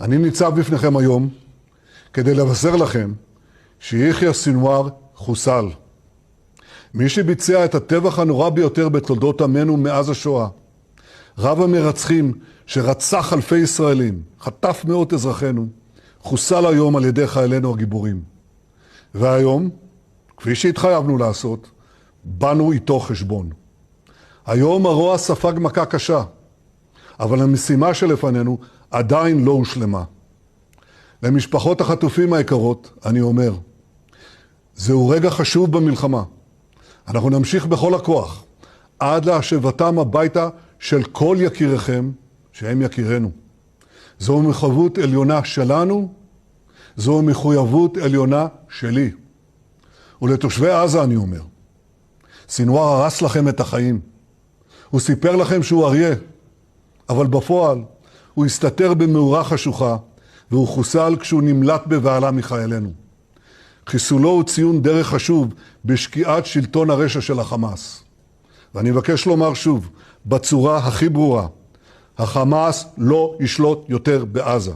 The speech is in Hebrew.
אני ניצב בפניכם היום כדי לבשר לכם שיחיא סנוואר חוסל. מי שביצע את הטבח הנורא ביותר בתולדות עמנו מאז השואה, רב המרצחים שרצח אלפי ישראלים, חטף מאות אזרחינו, חוסל היום על ידי חיילינו הגיבורים. והיום, כפי שהתחייבנו לעשות, באנו איתו חשבון. היום הרוע ספג מכה קשה, אבל המשימה שלפנינו עדיין לא הושלמה. למשפחות החטופים היקרות, אני אומר, זהו רגע חשוב במלחמה. אנחנו נמשיך בכל הכוח, עד להשבתם הביתה של כל יקיריכם, שהם יקירנו. זו מחויבות עליונה שלנו, זו מחויבות עליונה שלי. ולתושבי עזה אני אומר, סנוואר הרס לכם את החיים. הוא סיפר לכם שהוא אריה, אבל בפועל הוא הסתתר במאורה חשוכה, והוא חוסל כשהוא נמלט בבהלה מחיילינו. חיסולו הוא ציון דרך חשוב בשקיעת שלטון הרשע של החמאס. ואני מבקש לומר שוב, בצורה הכי ברורה, החמאס לא ישלוט יותר בעזה.